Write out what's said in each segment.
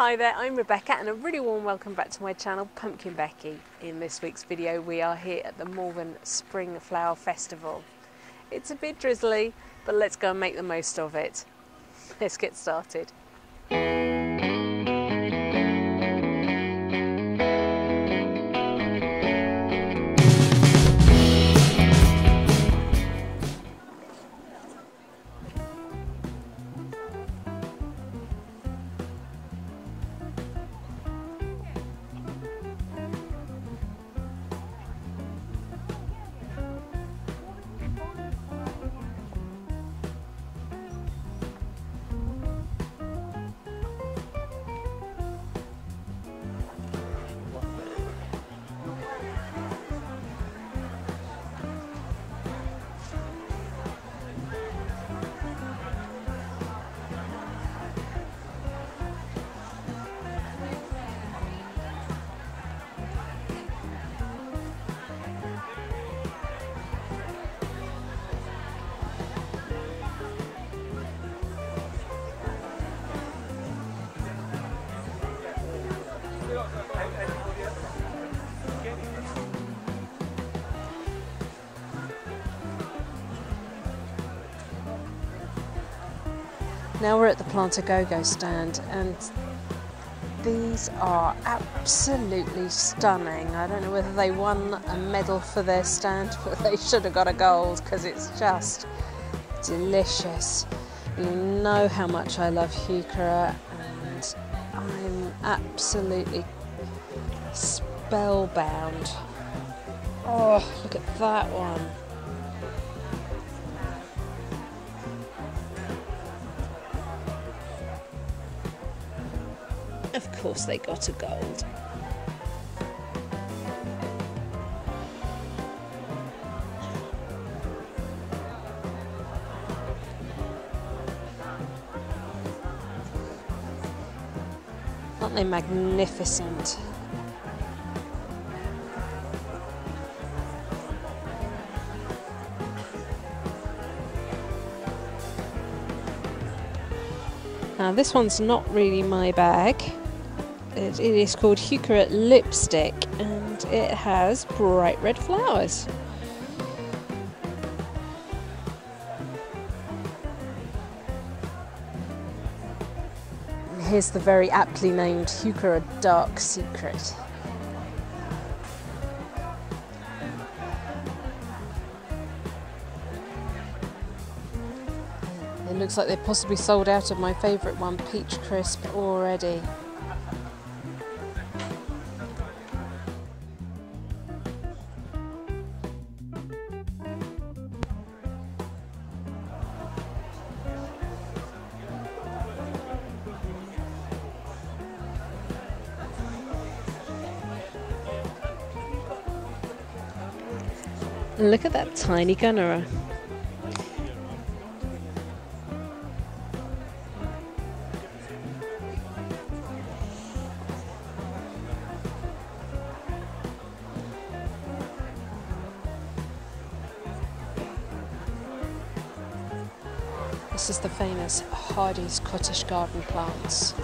Hi there, I'm Rebecca and a really warm welcome back to my channel PumpkinBecki. In this week's video we are here at the Malvern Spring Flower Festival. It's a bit drizzly, but let's go and make the most of it. Let's get started. Now we're at the Plant-A-Go-Go stand and these are absolutely stunning. I don't know whether they won a medal for their stand, but they should have got a gold because it's just delicious. You know how much I love heuchera and I'm absolutely spellbound. Oh, look at that one. Of course they got a gold. Aren't they magnificent? Now this one's not really my bag. It is called Heuchera Lipstick and it has bright red flowers. Here's the very aptly named Heuchera Dark Secret. It looks like they've possibly sold out of my favourite one, Peach Crisp, already. And look at that tiny gunnera. This is the famous Hardy's Cottage Garden plants.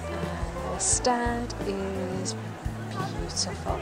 And the stand is beautiful.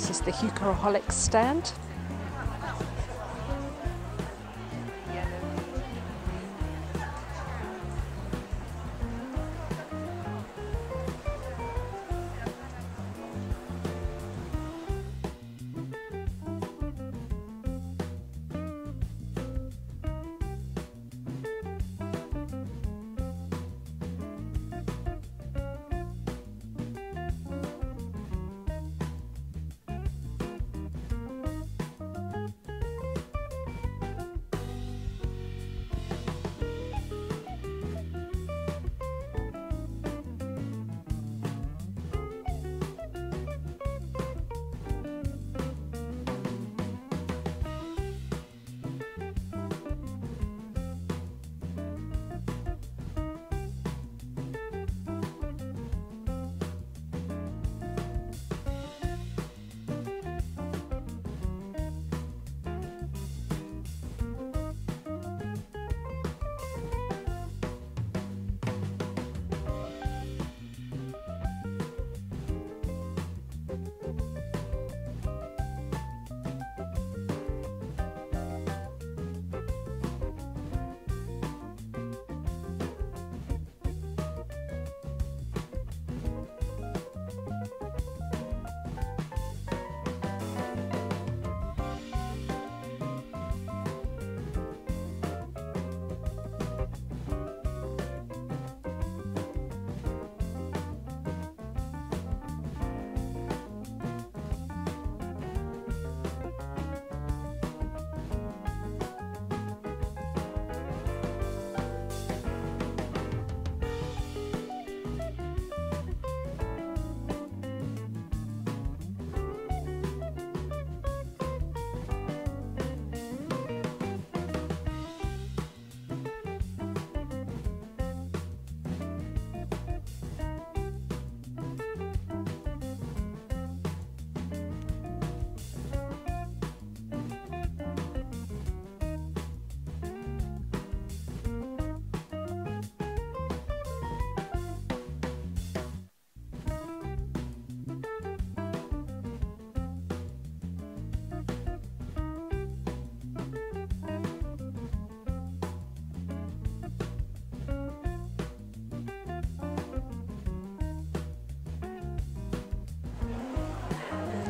This is the Heuchoroholics stand.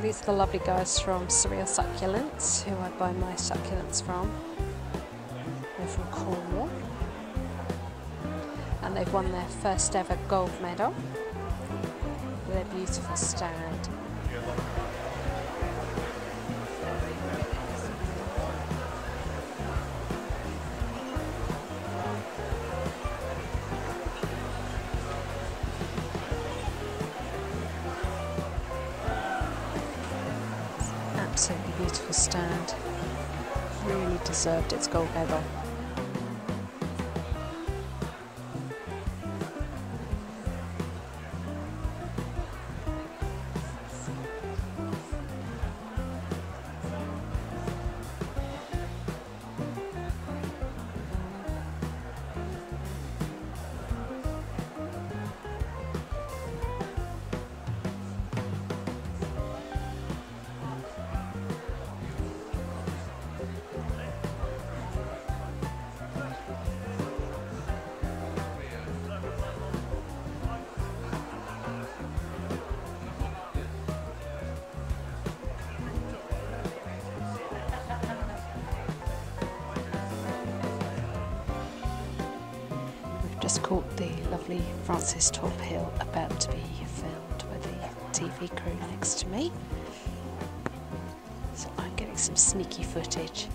These are the lovely guys from Surreal Succulents, who I buy my succulents from. They're from Cornwall. And they've won their first ever gold medal with their beautiful stand. Absolutely beautiful stand. Really deserved its gold medal. Just caught the lovely Francis Tophill about to be filmed by the TV crew next to me. So I'm getting some sneaky footage.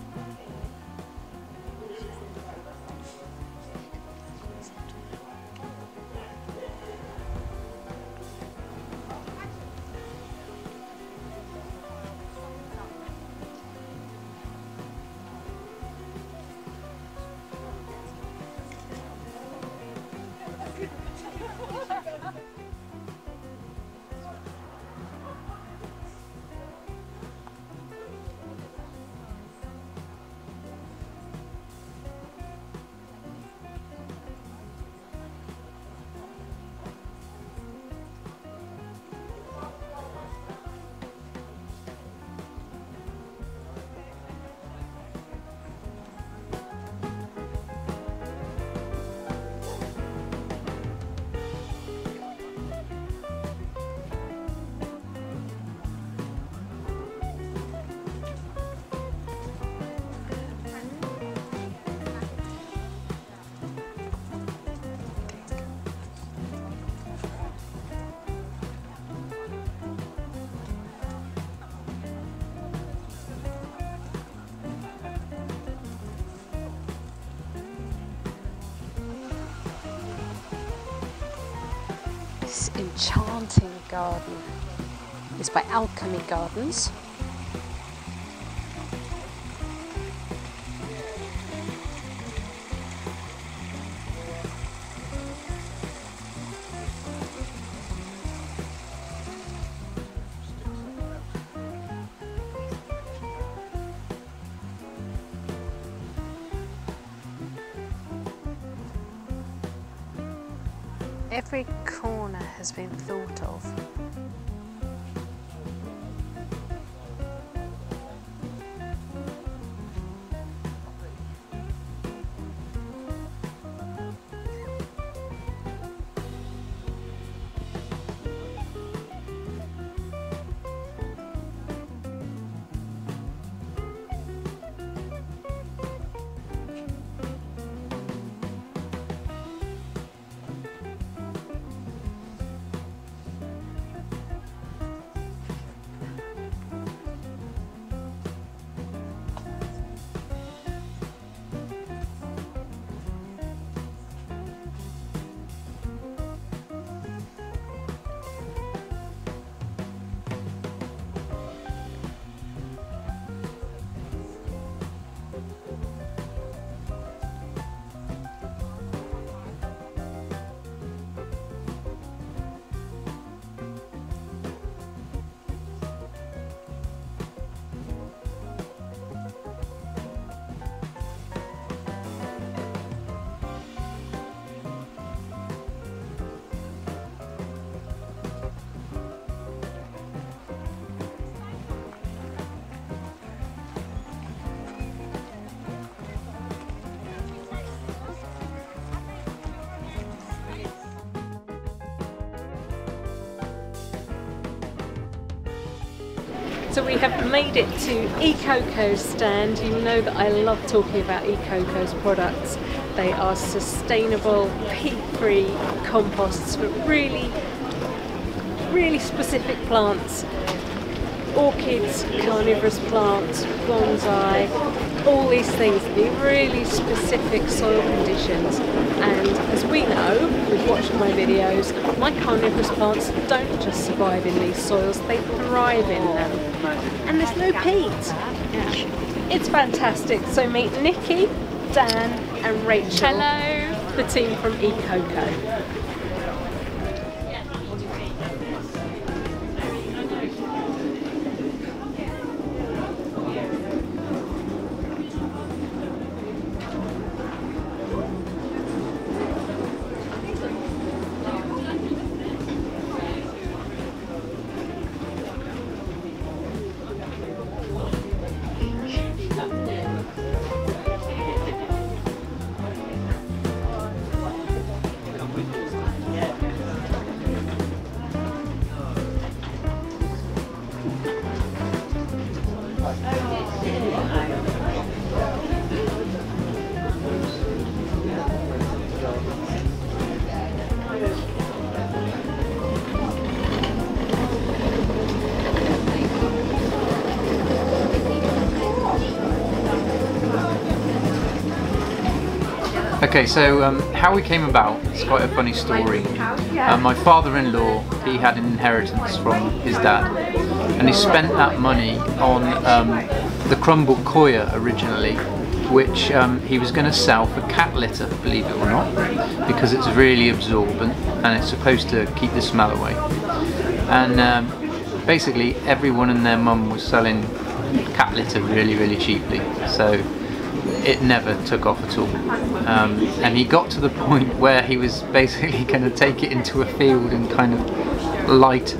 this enchanting garden is by Alchemy Gardens. Every corner has been thought of. So we have made it to E-Coco's stand. You know that I love talking about E-Coco's products. They are sustainable, peat-free composts for really specific plants. Orchids, carnivorous plants, bonsai, all these things need really specific soil conditions, and as we know, we've watched my videos, my carnivorous plants don't just survive in these soils, they thrive in them. And there's no peat. It's fantastic. So meet Nikki, Dan and Rachel. Hello. The team from E-Coco. Okay, so how we came about, it's quite a funny story. My father-in-law, he had an inheritance from his dad, and he spent that money on the crumble koya originally, which he was going to sell for cat litter, believe it or not, because it's really absorbent and it's supposed to keep the smell away. And basically everyone and their mum was selling cat litter really cheaply, so it never took off at all. And he got to the point where he was basically going to take it into a field and kind of light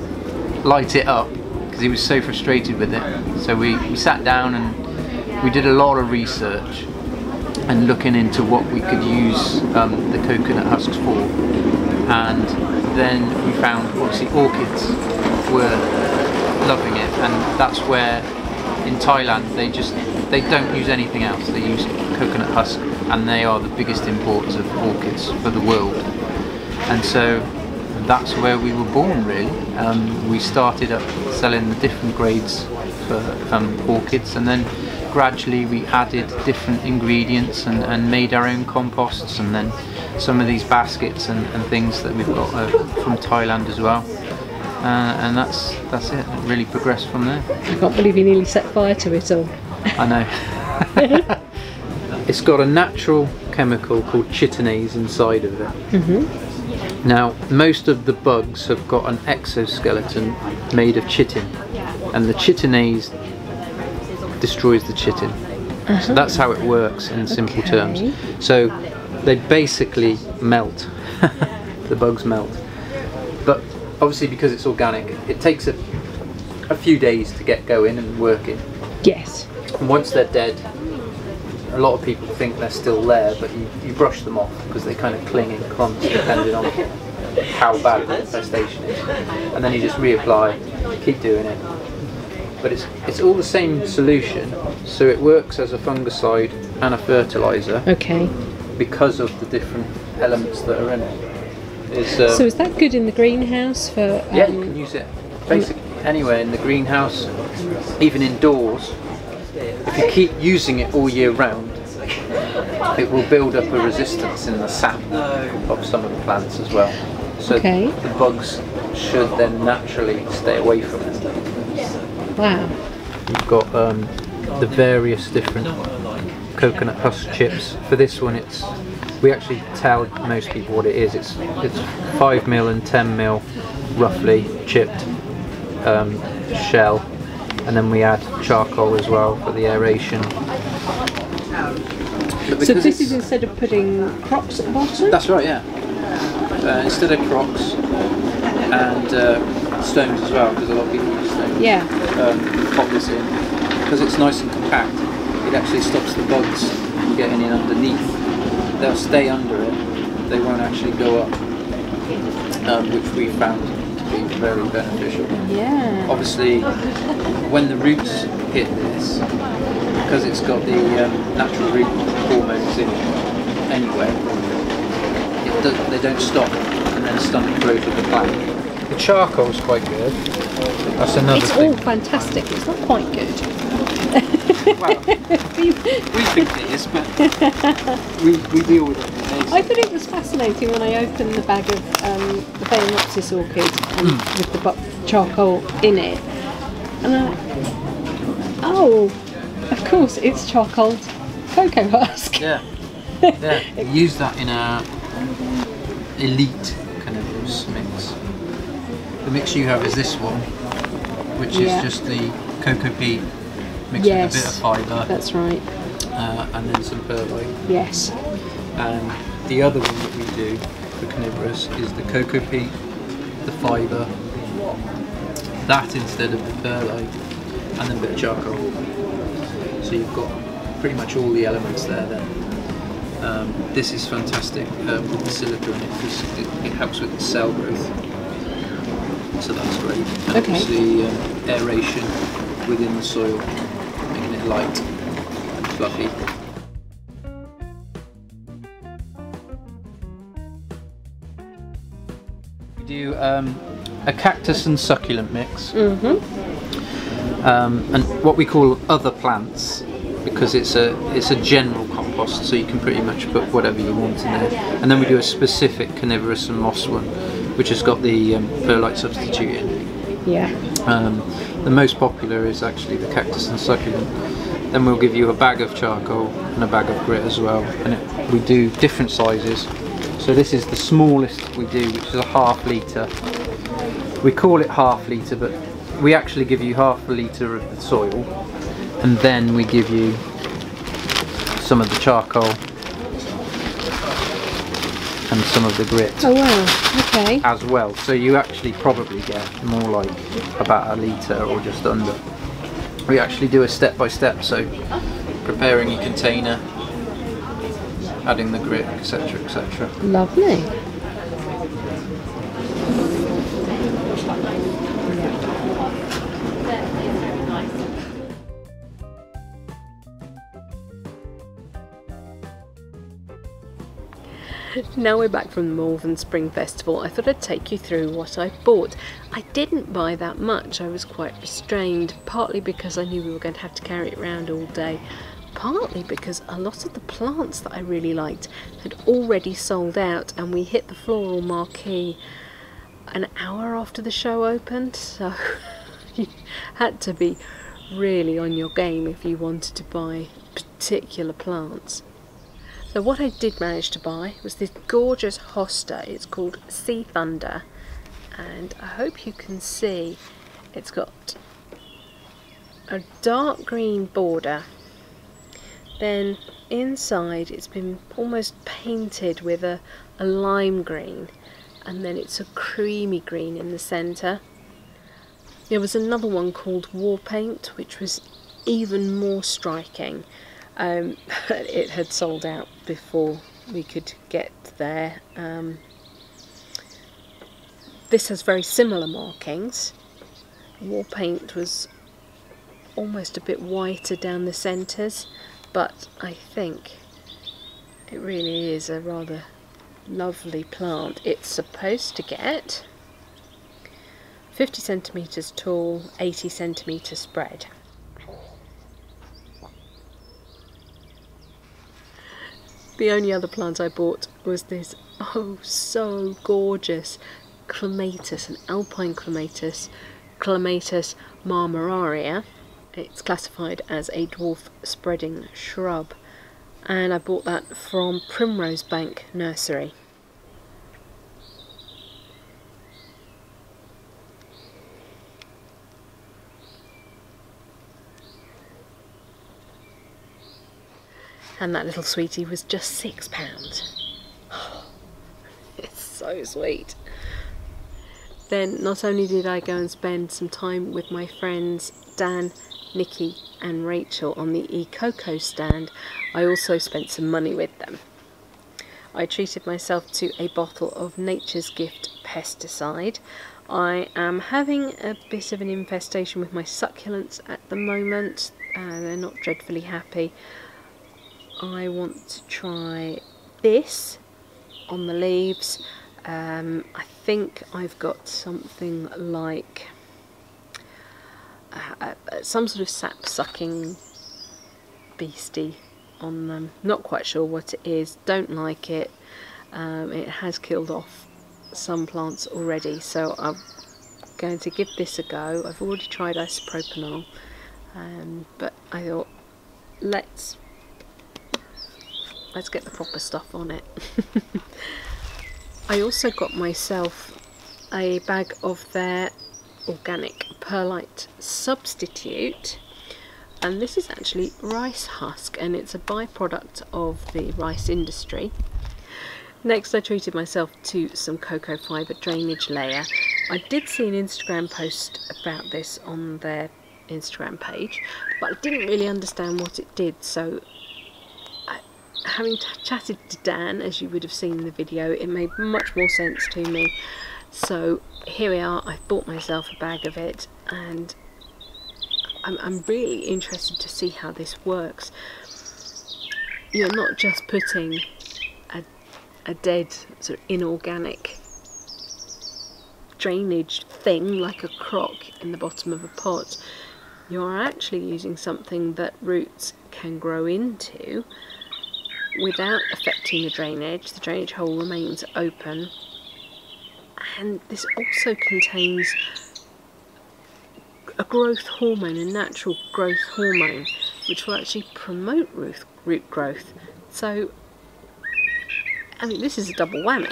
it up, because he was so frustrated with it. So we sat down and we did a lot of research and looking into what we could use the coconut husks for, and then we found obviously orchids were loving it, and that's where in Thailand they don't use anything else. They use coconut husk, and they are the biggest importers of orchids for the world. And so that's where we were born, really. We started up selling the different grades for orchids, and then gradually we added different ingredients and made our own composts, and then some of these baskets and things that we've got from Thailand as well. And that's it. It really progressed from there. I can't believe you nearly set fire to it all. I know. It's got a natural chemical called chitinase inside of it. Now, most of the bugs have got an exoskeleton made of chitin, and the chitinase destroys the chitin. So that's how it works in simple terms. So they basically melt. The bugs melt. But obviously, because it's organic, it takes a few days to get going and working. Yes. And once they're dead, a lot of people think they're still there, but you brush them off because they kind of cling in clumps depending on how bad the infestation is. And then you just reapply, keep doing it. But it's all the same solution, so it works as a fungicide and a fertiliser. Okay. Because of the different elements that are in it. So is that good in the greenhouse for? Yeah, you can use it basically anywhere in the greenhouse, even indoors. If you keep using it all year round, it will build up a resistance in the sap of some of the plants as well. So the bugs should then naturally stay away from it. Wow. You've got the various different coconut husk chips. For this one, we actually tell most people what it is. It's 5mm and 10mm roughly chipped shell. And then we add charcoal as well for the aeration. So this is instead of putting crocs at the bottom? That's right, yeah. Instead of crocs and stones as well, because a lot of people use stones. Yeah. Pop this in because it's nice and compact. It actually stops the bugs getting in underneath. They'll stay under it. They won't actually go up, which we found to be very beneficial. Yeah. Obviously, when the roots hit this, because it's got the natural root hormones in it anyway, they don't stop and then stunt the growth of the plant. The charcoal's quite good. That's another thing. It's all fantastic. It's not quite good. Well, we think it is, but we deal with it. I thought it was fascinating when I opened the bag of the Phalaenopsis orchid with the charcoal in it, and oh, of course it's charcoal cocoa husk. Yeah, yeah. We use that in a elite carnivorous mix. The mix you have is this one, which is just the cocoa peat mixed with a bit of fibre. That's right. And then some perlite. Yes. And the other one that we do for carnivorous is the cocoa peat, the fibre, that instead of the perlite, and then a bit of charcoal. So you've got pretty much all the elements there then. This is fantastic with the silica in it because it helps with the cell growth. So that's great. And obviously aeration within the soil, making it light and fluffy. We do a cactus and succulent mix, and what we call other plants, because it's a general compost, so you can pretty much put whatever you want in there. And then we do a specific carnivorous and moss one, which has got the perlite substitute in. Yeah. The most popular is actually the cactus and succulent. Then we'll give you a bag of charcoal and a bag of grit as well, and we do different sizes. So this is the smallest we do, which is a ½ litre. We call it ½ litre, but we actually give you ½ litre of the soil, and then we give you some of the charcoal and some of the grit. Oh wow, okay. As well, so you actually probably get more like about a litre or just under. We actually do a step by step, so preparing your container, adding the grit, etc, etc. Lovely. Now we're back from the Malvern Spring Festival. I thought I'd take you through what I bought. I didn't buy that much. I was quite restrained, partly because I knew we were going to have to carry it around all day, partly because a lot of the plants that I really liked had already sold out, and we hit the floral marquee an hour after the show opened, so you had to be really on your game if you wanted to buy particular plants. So what I did manage to buy was this gorgeous hosta. It's called Sea Thunder, and I hope you can see it's got a dark green border, then inside it's been almost painted with a lime green, and then it's a creamy green in the centre. There was another one called War Paint, which was even more striking. It had sold out before we could get there. This has very similar markings. War Paint was almost a bit whiter down the centres, but I think it really is a rather lovely plant. It's supposed to get 50 centimetres tall, 80 centimetre spread. The only other plant I bought was this oh so gorgeous clematis, an alpine clematis, Clematis marmoraria. It's classified as a dwarf spreading shrub, and I bought that from Primrose Bank Nursery. And that little sweetie was just £6. It's so sweet. Then not only did I go and spend some time with my friends Dan, Nikki and Rachel on the E-Coco stand, I also spent some money with them. I treated myself to a bottle of Nature's Gift pesticide. I am having a bit of an infestation with my succulents at the moment. They're not dreadfully happy. I want to try this on the leaves. I think I've got something like some sort of sap sucking beastie on them. Not quite sure what it is, don't like it. It has killed off some plants already, so I'm going to give this a go. I've already tried isopropanol, but I thought let's get the proper stuff on it. I also got myself a bag of their organic perlite substitute, and this is actually rice husk, and it's a byproduct of the rice industry. Next, I treated myself to some cocoa fibre drainage layer. I did see an Instagram post about this on their Instagram page, but I didn't really understand what it did, so having chatted to Dan, as you would have seen in the video, it made much more sense to me. So here we are, I've bought myself a bag of it, and I'm really interested to see how this works. You're not just putting a dead sort of inorganic drainage thing like a crock in the bottom of a pot. You're actually using something that roots can grow into without affecting the drainage. The drainage hole remains open, and this also contains a growth hormone, a natural growth hormone, which will actually promote root growth. So, I mean, this is a double whammy.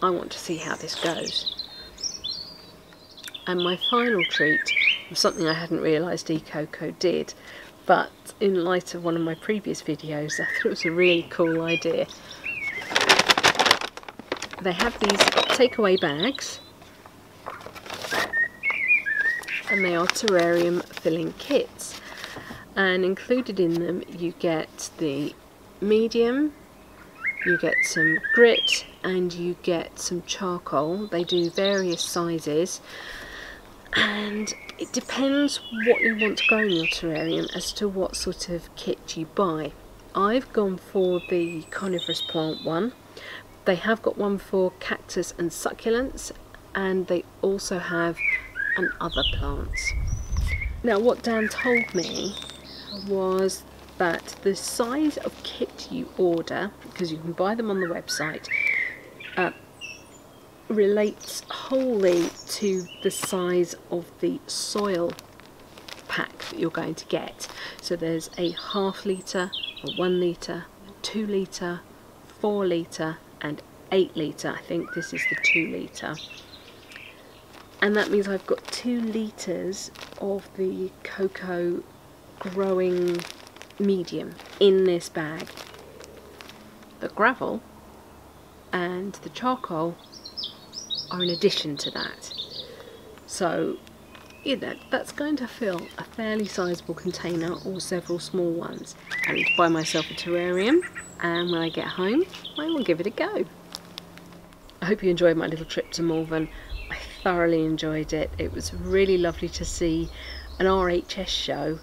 I want to see how this goes. And my final treat was something I hadn't realised E-Coco did, but in light of one of my previous videos, I thought it was a really cool idea. They have these takeaway bags, and they are terrarium filling kits, and included in them you get the medium, you get some grit, and you get some charcoal. They do various sizes, and it depends what you want to grow in your terrarium as to what sort of kit you buy. I've gone for the carnivorous plant one. They have got one for cactus and succulents, and they also have other plants. Now, what Dan told me was that the size of kit you order, because you can buy them on the website, relates wholly to the size of the soil pack that you're going to get. So there's a 1/2 litre, a 1 litre, 2 litre, 4 litre and 8 litre. I think this is the 2 litre. And that means I've got 2 litres of the cocoa growing medium in this bag. The gravel and the charcoal are in addition to that. So, you know, that's going to fill a fairly sizable container or several small ones. I need to buy myself a terrarium, and when I get home I will give it a go. I hope you enjoyed my little trip to Malvern. I thoroughly enjoyed it. It was really lovely to see an RHS show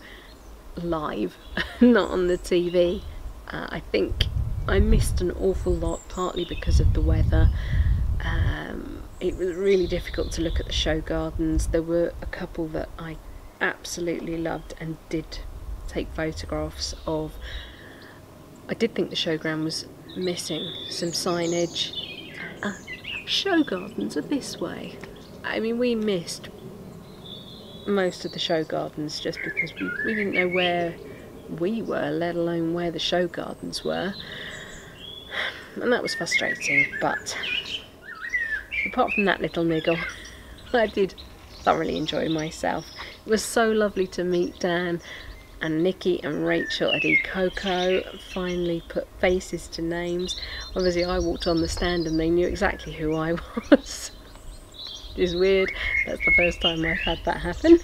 live, not on the TV. I think I missed an awful lot, partly because of the weather. It was really difficult to look at the show gardens. There were a couple that I absolutely loved and did take photographs of. I did think the showground was missing some signage. Show gardens are this way. I mean, we missed most of the show gardens just because we didn't know where we were, let alone where the show gardens were, and that was frustrating. But apart from that little niggle, I did thoroughly enjoy myself. It was so lovely to meet Dan and Nikki and Rachel at E-Coco, finally put faces to names. Obviously I walked on the stand and they knew exactly who I was. Which is weird, that's the first time I've had that happen.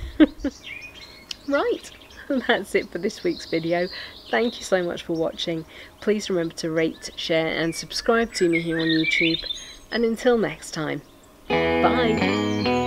Right, that's it for this week's video. Thank you so much for watching. Please remember to rate, share and subscribe to me here on YouTube. And until next time, bye!